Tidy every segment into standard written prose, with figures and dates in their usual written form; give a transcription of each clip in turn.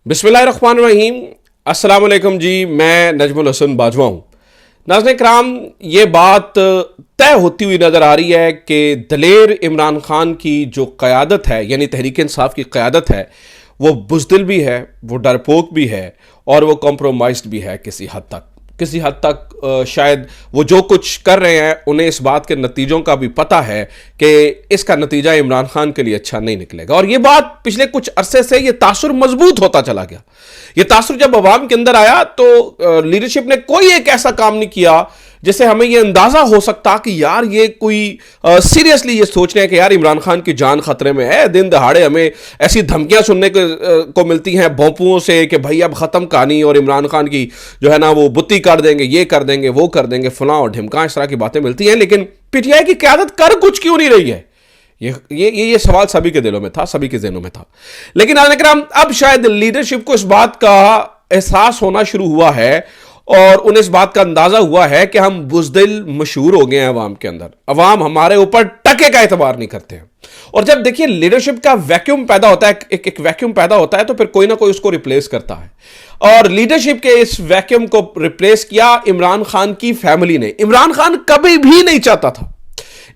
बिस्मिल्लाहिर्रहमानिर्रहीम। अस्सलाम वालेकुम जी, मैं नजमुल हसन बाजवा हूँ। नाज़रीन कराम, ये बात तय होती हुई नज़र आ रही है कि दलेर इमरान खान की जो क़यादत है, यानी तहरीक इंसाफ की क़यादत है, वो बुज़दिल भी है, वो डरपोक भी है और वो कॉम्प्रोमाइज़्ड भी है किसी हद तक शायद वो जो कुछ कर रहे हैं उन्हें इस बात के नतीजों का भी पता है कि इसका नतीजा इमरान खान के लिए अच्छा नहीं निकलेगा। और ये बात पिछले कुछ अरसे से ये तासुर मजबूत होता चला गया। ये तासुर जब अवाम के अंदर आया तो लीडरशिप ने कोई एक ऐसा काम नहीं किया जिससे हमें यह अंदाजा हो सकता कि यार ये कोई सीरियसली ये सोच रहे हैं कि यार इमरान खान की जान खतरे में है। दिन दहाड़े हमें ऐसी धमकियां सुनने को मिलती हैं भोंपुओं से कि भाई अब खत्म कहानी और इमरान खान की जो है ना वो बुत्ती कर देंगे, ये कर देंगे, वो कर देंगे, फलां और ढिमका, इस तरह की बातें मिलती हैं। लेकिन पीटीआई की क़यादत कर कुछ क्यों नहीं रही है? ये सवाल सभी के दिलों में था, सभी के ज़हनों में था। लेकिन अब शायद लीडरशिप को इस बात का एहसास होना शुरू हुआ है और उन्हें इस बात का अंदाजा हुआ है कि हम बुज़दिल मशहूर हो गए हैं अवाम के अंदर। अवाम हमारे ऊपर टके का एतबार नहीं करते हैं। और जब देखिए लीडरशिप का वैक्यूम पैदा होता है, एक वैक्यूम पैदा होता है, तो फिर कोई ना कोई उसको रिप्लेस करता है। और लीडरशिप के इस वैक्यूम को रिप्लेस किया इमरान खान की फैमिली ने। इमरान खान कभी भी नहीं चाहता था,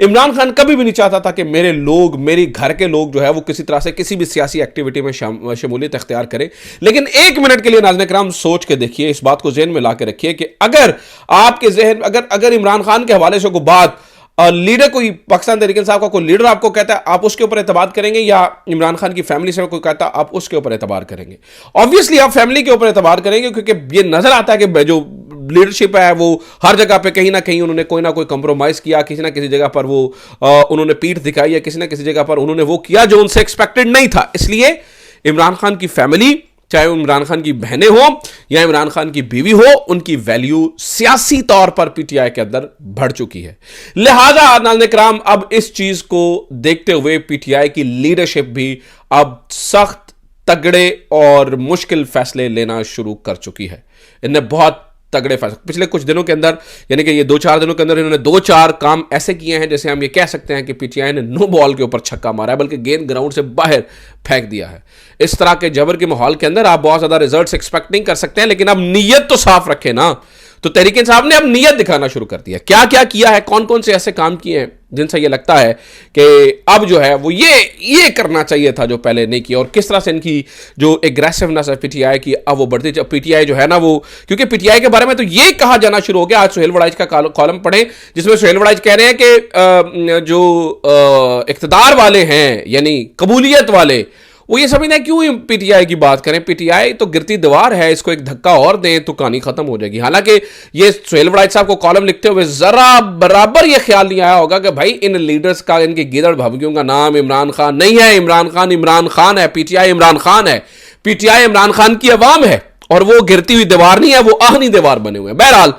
इमरान खान कभी भी नहीं चाहता था कि मेरे लोग, मेरे घर के लोग जो है वो किसी तरह से किसी भी सियासी एक्टिविटी में शमूलियत अख्तियार करें। लेकिन एक मिनट के लिए नाज़रीन किराम सोच के देखिए, इस बात को जहन में ला के रखिए कि अगर आपके जहन अगर इमरान खान के हवाले से कोई बात लीडर, कोई पाकिस्तान तहरीक इंसाफ का कोई लीडर आपको कहता है, आप उसके ऊपर एतबार करेंगे, या इमरान खान की फैमिली से कोई कहता है आप उसके ऊपर एतबार करेंगे? ऑब्वियसली आप फैमिली के ऊपर एतबार करेंगे, क्योंकि ये नजर आता है कि जो लीडरशिप है वो हर जगह पे कहीं ना कहीं उन्होंने कोई ना कोई कंप्रोमाइज किया, किसी ना किसी जगह पर वो उन्होंने पीठ दिखाई, या किसी ना किसी जगह पर उन्होंने वो किया जो उनसे एक्सपेक्टेड नहीं था। इसलिए इमरान खान की फैमिली, चाहे इमरान खान की बहनें हो या इमरान खान की बीवी हो, उनकी वैल्यू सियासी तौर पर पीटीआई के अंदर बढ़ चुकी है। लिहाजा नाज़रीन किराम, अब इस चीज को देखते हुए पीटीआई की लीडरशिप भी अब सख्त, तगड़े और मुश्किल फैसले लेना शुरू कर चुकी है। इन्हें बहुत तगड़े फैसले पिछले कुछ दिनों के अंदर, यानी कि ये 2-4 दिनों के अंदर इन्होंने 2-4 काम ऐसे किए हैं जैसे हम ये कह सकते हैं कि पीटीआई ने नो बॉल के ऊपर छक्का मारा है, बल्कि गेंद ग्राउंड से बाहर फेंक दिया है। इस तरह के जबर के माहौल के अंदर आप बहुत ज्यादा रिजल्ट्स एक्सपेक्ट नहीं कर सकते हैं, लेकिन अब नीयत तो साफ रखे ना। तो तहरीक इंसाफ ने अब नीयत दिखाना शुरू कर दिया। क्या क्या किया है, कौन कौन से ऐसे काम किए हैं जिनसे ये लगता है कि अब जो है वो ये करना चाहिए था जो पहले नहीं किया, और किस तरह से इनकी जो एग्रेसिवनेस है पीटीआई की अब वो बढ़ती। जब पीटीआई जो है ना वो, क्योंकि पीटीआई के बारे में तो ये कहा जाना शुरू हो गया, आज सुहेल वड़ाइच का कॉलम पढ़े जिसमें सुहेल वड़ाइच कह रहे हैं कि जो इख्तिदार वाले हैं, यानी कबूलियत वाले, वो ये समझना है क्यों पीटीआई की बात करें, पीटीआई तो गिरती दीवार है, इसको एक धक्का और दें तो कहानी खत्म हो जाएगी। हालांकि ये सुहेल वड़ाइच साहब को कॉलम लिखते हुए जरा बराबर ये ख्याल नहीं आया होगा कि भाई इन लीडर्स का, इनके गिदड़ भभकियों का नाम इमरान खान नहीं है। इमरान खान है, पीटीआई इमरान खान है, पीटीआई इमरान खान की अवाम है, और वो गिरती हुई दीवार नहीं है, वो आहनी दीवार बने हुए हैं। बहरहाल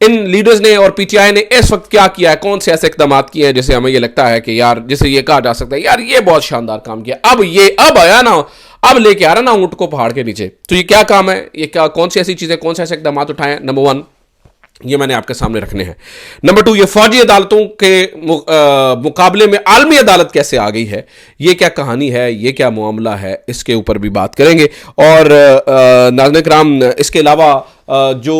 इन लीडर्स ने और पीटीआई ने इस वक्त क्या किया है, कौन से ऐसे इकदाम किए हैं जिसे हमें ये लगता है कि यार, जिसे ये कहा जा सकता है यार ये बहुत शानदार काम किया। अब आया ना, अब लेके आ रहा ना ऊंट को पहाड़ के नीचे। तो ये क्या काम है, ये क्या, कौन सी ऐसी चीजें, कौन से ऐसे इकदाम उठाए? नंबर 1 ये मैंने आपके सामने रखने हैं। नंबर 2 ये फौजी अदालतों के मुकाबले में आलमी अदालत कैसे आ गई है, ये क्या कहानी है, ये क्या मामला है, इसके ऊपर भी बात करेंगे। और नाज़रीन किराम, इसके अलावा जो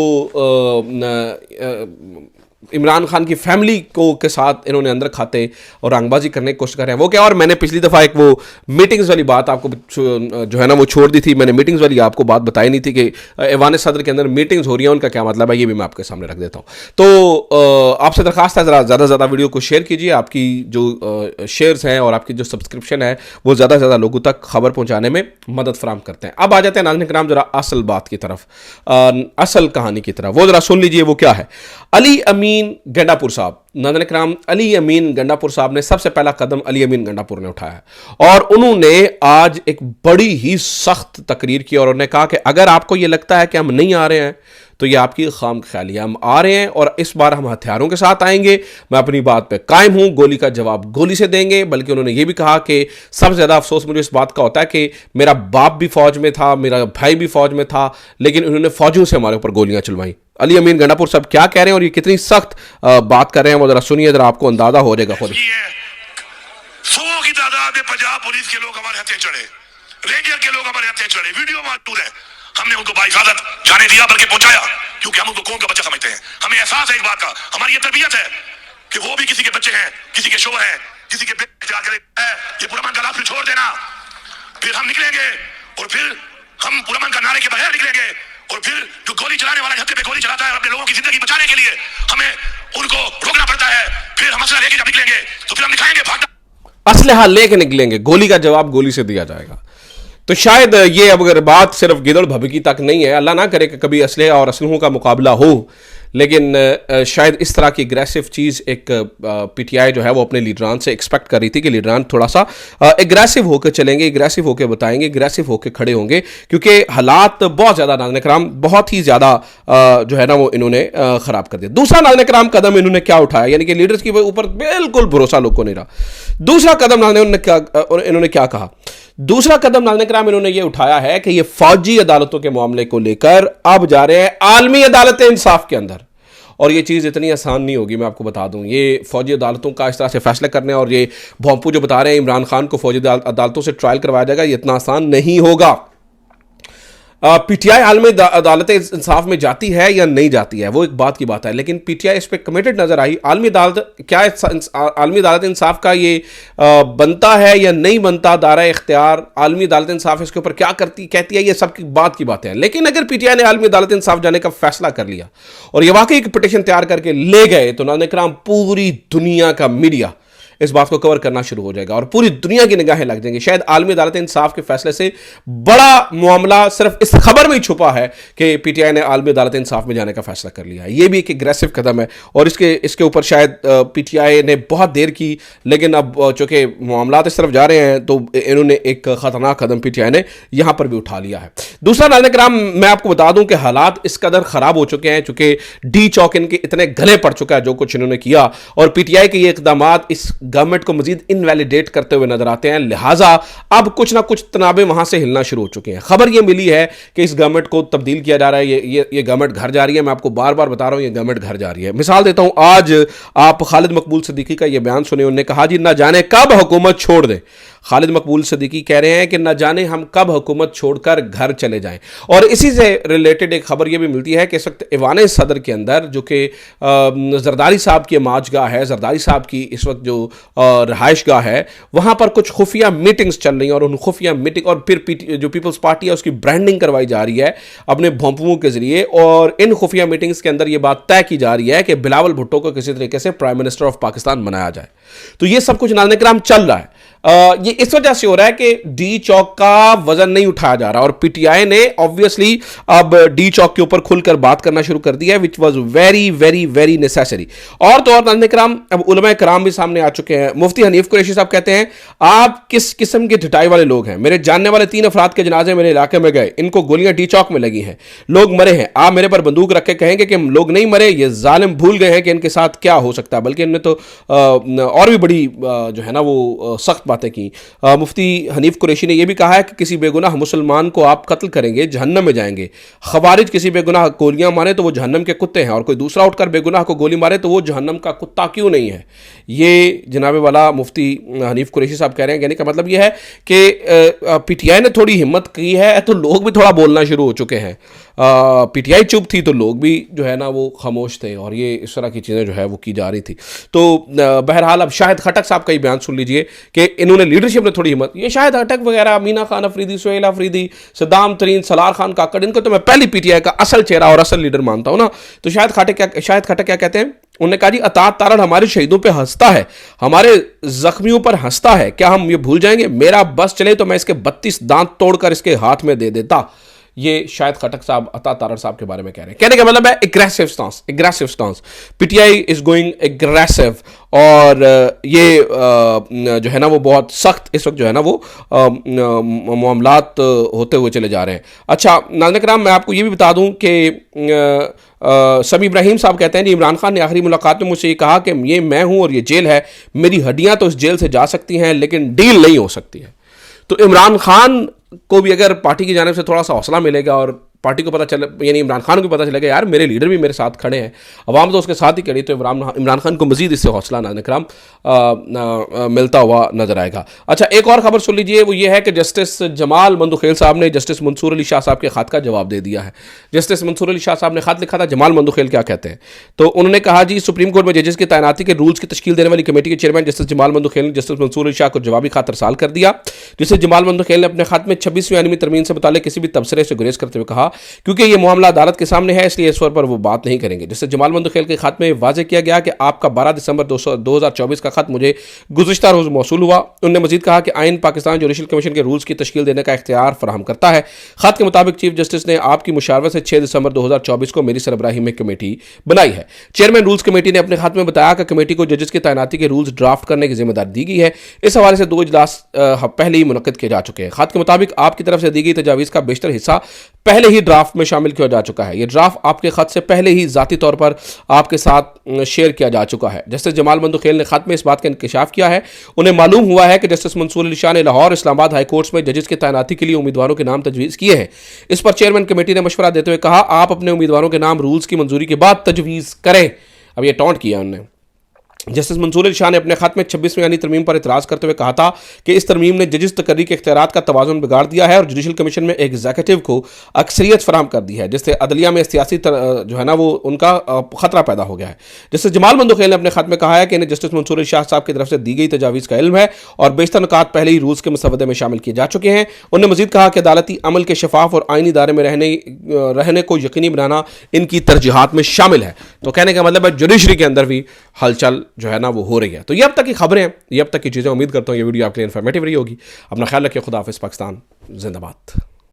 इमरान खान की फैमिली को के साथ इन्होंने अंदर खाते और रंगबाजी करने की कोशिश कर रहे हैं, वो क्या। और मैंने पिछली दफ़ा एक वो मीटिंग्स वाली बात आपको जो है ना वो छोड़ दी थी, मैंने मीटिंग्स वाली आपको बात बताई नहीं थी कि ऐवान सदर के अंदर मीटिंग्स हो रही हैं, उनका क्या मतलब है, ये भी मैं आपके सामने रख देता हूँ। तो आपसे दरख्वास्त है ज़रा ज़्यादा से ज़्यादा वीडियो को शेयर कीजिए। आपकी जो शेयर्स हैं और आपकी जो सब्सक्रिप्शन है वो ज़्यादा से ज़्यादा लोगों तक खबर पहुँचाने में मदद फराम करते हैं। अब आ जाते हैं नाज़रीन किराम ज़रा असल बात की तरफ, असल कहानी की तरफ। वो ज़रा सुन लीजिए वो क्या है। अली अमीन गंडापुर साहब, नाज़रीन किराम, अली अमीन गंडापुर साहब ने सबसे पहला कदम अली अमीन गंडापुर ने उठाया और उन्होंने आज एक बड़ी ही सख्त तकरीर की और उन्होंने कहा कि अगर आपको ये लगता है कि हम नहीं आ रहे हैं तो ये आपकी खाम ख्याली है। हम आ रहे हैं और इस बार हम हथियारों के साथ आएंगे। मैं अपनी बात पे कायम हूं, गोली का जवाब गोली से देंगे। बल्कि उन्होंने ये भी कहा कि सबसे ज़्यादा अफसोस मुझे इस बात का होता है कि मेरा बाप भी फौज में था, मेरा भाई भी फौज में था, लेकिन उन्होंने फौजियों से हमारे ऊपर गोलियां चलवाई। अली अमीन गंडापुर साहब क्या कह रहे हैं और ये कितनी सख्त बात कर रहे हैं वो जरा सुनिए, जरा आपको अंदाजा हो जाएगा खुद। सौ की तादाद में पंजाब पुलिस के लोग हमारे हत्थे चढ़े, रेंजर के लोग हमारे हत्या चढ़े, वीडियो मौजूद है। हमने उनको बाइजाजत जाने दिया, बल्कि पहुंचाया, क्योंकि हम उनको कौन का बच्चा समझते हैं। हमें एहसास है एक बात का, हमारी ये तरबियत है कि वो भी किसी के बच्चे हैं, किसी के शो हैं, किसी के बेटे ये पुरमन का लाभ छोड़ देना। फिर हम निकलेंगे और फिर हम पुरमन का नारे के बगैर निकलेंगे, और फिर जो गोली चलाने वाला छत्ते पे गोली चलाता है अपने लोगों की जिंदगी बचाने के लिए, हमें उनको रोकना पड़ता है। फिर हम असला लेके जब निकलेंगे तो फिर हम दिखाएंगे भागना। असलहा लेके निकलेंगे, गोली का जवाब गोली से दिया जाएगा। तो शायद ये अब अगर बात सिर्फ गिदड़ भभकी तक नहीं है, अल्लाह ना करे कि कभी असलहा और असलहों का मुकाबला हो, लेकिन शायद इस तरह की एग्रेसिव चीज़ एक पीटीआई जो है वो अपने लीडरान से एक्सपेक्ट कर रही थी कि लीडरान थोड़ा सा एग्रेसिव होकर चलेंगे, एग्रेसिव होकर बताएंगे, एग्रेसिव होकर खड़े होंगे, क्योंकि हालात बहुत ज़्यादा नाज़रीन कराम बहुत ही ज़्यादा जो है ना वो इन्होंने ख़राब कर दिया। दूसरा नाज़रीन कराम कदम इन्होंने क्या उठाया, यानी कि लीडर्स के ऊपर बिल्कुल भरोसा लोग को नहीं रहा। दूसरा कदम इन्होंने क्या कहा, दूसरा कदम नाज़रीन कराम इन्होंने ये उठाया है कि ये फौजी अदालतों के मामले को लेकर अब जा रहे हैं आलमी अदालत इंसाफ के अंदर। और ये चीज़ इतनी आसान नहीं होगी, मैं आपको बता दूं। ये फौजी अदालतों का इस तरह से फैसला करने और ये भोंपू जो बता रहे हैं इमरान खान को फौजी अदालतों से ट्रायल करवाया जाएगा, ये इतना आसान नहीं होगा। पीटीआई आलमी अदालत इंसाफ में जाती है या नहीं जाती है वो एक बात की बात है, लेकिन पीटीआई इस पर कमिटेड नजर आई। आलमी अदालत क्या आलमी अदालत इंसाफ का ये बनता है या नहीं बनता दायरा इख्तियार, आलमी अदालत इंसाफ इसके ऊपर क्या कहती है, ये सब की बात है। लेकिन अगर पीटीआई ने आलमी अदालत इंसाफ जाने का फैसला कर लिया और ये वाकई एक पिटीशन तैयार करके ले गए, तो नाज़रीन किराम पूरी दुनिया का मीडिया इस बात को कवर करना शुरू हो जाएगा और पूरी दुनिया की निगाहें लग जाएंगी। शायद आलमी अदालत इंसाफ के फैसले से बड़ा मामला सिर्फ इस खबर में ही छुपा है कि पीटीआई ने आलमी अदालत इंसाफ में जाने का फैसला कर लिया है। यह भी एक एग्रेसिव कदम है और इसके ऊपर शायद पीटीआई ने बहुत देर की, लेकिन अब चूंकि मामला इस तरफ जा रहे हैं तो इन्होंने एक खतरनाक कदम पीटीआई ने यहां पर भी उठा लिया है। दूसरा नाज़रीन किराम, मैं आपको बता दूं कि हालात इस कदर खराब हो चुके हैं, चूंकि डी चौक इनके इतने गले पड़ चुका है जो कुछ इन्होंने किया, और पीटीआई के ये इकदाम इस गवर्नमेंट को मजीद इनवैलिडेट करते हुए नजर आते हैं। लिहाजा अब कुछ ना कुछ तनाबे वहां से हिलना शुरू हो चुके हैं। खबर यह मिली है कि इस गवर्नमेंट को तब्दील किया जा रहा है, ये गवर्नमेंट घर जा रही है। मैं आपको बार बार बता रहा हूं, ये गवर्नमेंट घर जा रही है। मिसाल देता हूं, आज आप खालिद मकबूल सिद्दीकी का यह बयान सुने। उन्होंने कहा जी न जाने कब हुकूमत छोड़ दे। खालिद मकबूल सिद्दीकी कह रहे हैं कि न जाने हम कब हुकूमत छोड़कर घर चले जाएं। और इसी से रिलेटेड एक खबर यह भी मिलती है कि इस वक्त ईवान सदर के अंदर, जो कि जरदारी साहब की माजगाह है, जरदारी साहब की इस वक्त जो रहाइश गाह है, वहां पर कुछ खुफिया मीटिंग्स चल रही हैं और उन खुफिया मीटिंग और फिर जो पीपल्स पार्टी है उसकी ब्रांडिंग करवाई जा रही है अपने भोंपुओं के जरिए। और इन खुफिया मीटिंग्स के अंदर यह बात तय की जा रही है कि बिलावल भुट्टो को किसी तरीके से प्राइम मिनिस्टर ऑफ पाकिस्तान बनाया जाए। तो यह सब कुछ नाज़रीन किराम चल रहा है। ये इस वजह से हो रहा है कि डी चौक का वजन नहीं उठाया जा रहा और पीटीआई ने ऑब्वियसली अब डी चौक के ऊपर खुलकर बात करना शुरू कर दिया है, which was very very very necessary. और तो और नाज़रीन किराम, अब उलमा कराम भी सामने आ चुके हैं। मुफ्ती हनीफ कुरैशी साहब कहते हैं आप किस किस्म के ढिठाई वाले लोग हैं। मेरे जानने वाले 3 अफराद के जनाजे मेरे इलाके में गए, इनको गोलियां डी चौक में लगी हैं, लोग मरे हैं। आप मेरे पर बंदूक रख के कहेंगे कि हम लोग नहीं मरे। ये जालिम भूल गए हैं कि इनके साथ क्या हो सकता है, बल्कि इन्होंने तो और भी बड़ी जो है ना वो सख्त बातें की। मुफ्ती हनीफ कुरैशी ने यह भी कहा है कि किसी बेगुनाह मुसलमान को आप कत्ल करेंगे जहन्नम में जाएंगे। खवारिज किसी बेगुनाह गोलियां मारे तो वो जहन्नम के कुत्ते हैं, और कोई दूसरा उठकर बेगुनाह को गोली मारे तो वो जहन्नम का कुत्ता क्यों नहीं है। ये जनाबे वाला मुफ्ती हनीफ कुरैशी साहब कह रहे हैं। कहने का मतलब यह है कि पीटीआई ने थोड़ी हिम्मत की है तो लोग भी थोड़ा बोलना शुरू हो चुके हैं। पीटीआई चुप थी तो लोग भी जो है ना वो खामोश थे, और ये इस तरह की चीज़ें जो है वो की जा रही थी। तो बहरहाल अब शाहिद खटक साहब का ही बयान सुन लीजिए कि इन्होंने लीडरशिप ने थोड़ी हिम्मत, ये शाहिद खटक वगैरह, मीना खान अफरीदी, सुहेल अफरीदी, सद्दाम तरीन, सलार खान काकड़, इनको तो मैं पहली पीटीआई का असल चेहरा और असल लीडर मानता हूँ ना। तो शाहिद खटक क्या कहते हैं, उन्होंने कहा जी अतात तारड़ हमारे शहीदों पे हंसता है, हमारे जख्मियों पर हंसता है, क्या हम ये भूल जाएंगे। मेरा बस चले तो मैं इसके 32 दांत तोड़कर इसके हाथ में दे देता। ये शायद खटक साहब अता तारड़ साहब के बारे में कह रहे हैं। कहने का मतलब है aggressive stance. PTI is going aggressive, और ये जो है ना वो बहुत सख्त इस वक्त जो है ना वो मामलात होते हुए चले जा रहे हैं। अच्छा नाज़रीन किराम, मैं आपको ये भी बता दूं कि समी इब्राहिम साहब कहते हैं कि इमरान खान ने आखिरी मुलाकात में मुझसे ये कहा कि ये मैं हूं और ये जेल है, मेरी हड्डियां तो इस जेल से जा सकती हैं लेकिन डील नहीं हो सकती है। तो इमरान खान को भी अगर पार्टी की जानिब से थोड़ा सा हौसला मिलेगा और पार्टी को पता चले, यानी इमरान खान को पता चलेगा यार मेरे लीडर भी मेरे साथ खड़े हैं, अवाम तो उसके साथ ही खड़ी, तो इमरान खान को मजीद इससे हौसला नाज़रीन मिलता हुआ नजर आएगा। अच्छा, एक और खबर सुन लीजिए, वो ये है कि जस्टिस जमाल मंदुखेल साहब ने जस्टिस मंसूर अली शाह साहब के खत का जवाब दे दिया है। जस्टिस मंसूर अली शाह साहब ने खत लिखा था, जमाल मंदुखेल क्या कहते हैं, तो उन्होंने कहा जी सुप्रीम कोर्ट में जजेस की तैनाती के रूल्स की तश्कील देने वाली कमेटी के चेयरमैन जस्टिस जमाल मंदुखेल ने जस्टिस मंसूर अली शाह को जवाबी खत अरसाल कर दिया। जस्टिस जमाल मंदुखेल ने अपने खत में 26वीं आईनी तरमीम से मुताल्लिक किसी भी तबसरे से गुरेज करते हुए कहा क्योंकि ये मामला अदालत के सामने है इसलिए इस पर वो बात नहीं करेंगे। जस्टिस जमाल मंदुखेल के खत में वाज़ेह किया गया कि आपका 12 दिसंबर 2024 का खत मुझे गुज़िश्ता रोज़ मौसूल हुआ। उन्होंने मजीद कहा कि आइन पाकिस्तान जुडिशल कमीशन के रूल्स की तश्कील देने का इख्तियार फराहम करता है। खत के मुताबिक चीफ जस्टिस ने आपकी मुशावरत से 6 दिसंबर 2024 को मेरी सरबराही में कमेटी बनाई है। चेयरमैन रूल्स कमेटी ने अपने खत में बताया कि कमेटी को जजेस की तैनाती के रूल्स ड्राफ्ट करने की जिम्मेदारी दी गई है। इस हवाले से 2 इजलास पहले ही मुनक्किद किए जा चुके हैं। खत के मुताबिक आपकी तरफ से दी गई तजावीज़ का बेशतर हिस्सा पहले ही ड्राफ्ट में शामिल किया जा चुका है। यह ड्राफ्ट आपके खत से पहले ही जाती तौर पर आपके साथ शेयर किया जा चुका है। जस्टिस जमाल मंदुखेल ने खत में इस बात का इंकशाफ किया है, उन्हें मालूम हुआ है कि जस्टिस मंसूर अली शाह ने लाहौर इस्लामाबाद हाई कोर्ट्स में जजेस की तैनाती के लिए उम्मीदवारों के नाम तजवीज़ किए हैं। इस पर चेयरमैन कमेटी ने मशवरा देते हुए कहा आप अपने उम्मीदवारों के नाम रूल्स की मंजूरी के बाद तजवीज़ करें। अब यह टॉन्ट किया उन्होंने। जस्टिस मंसूर अली शाह ने अपने खत में 26वीं आईनी तरमीम पर इतराज़ करते हुए कहा था कि इस तरमीम ने जजिस तकर्री के इख्तियारात का तवाज़ुन बिगाड़ दिया है और जुडिशल कमीशन में एग्जीक्यूटिव को अक्सरियत फराहम कर दी है, जिससे अदलिया में सियासी जो है ना वो उनका खतरा पैदा हो गया है। जस्टिस जमाल मंदुखेल ने अपने खत में कहा है कि इन्हें जस्टिस मंसूर अली शाह साहब की तरफ से दी गई तजावीज़ का इल्म है और बेशतर नुकात पहले ही रूल्स के मसवदे में शामिल किए जा चुके हैं। उन्होंने मजीद कहा कि अदालती अमल के शफाफ और आइनी दायरे में रहने को यकीनी बनाना इनकी तरजीहात में शामिल है। तो कहने का मतलब है जुडिशरी के अंदर भी हलचल जो है ना वो हो रही है। तो ये अब तक की खबरें हैं, ये अब तक की चीज़ें। उम्मीद करता हूँ ये वीडियो आपके लिए इन्फॉर्मेटिव रही होगी। अपना ख्याल रखिए। खुदा हाफिज़। पाकिस्तान जिंदाबाद।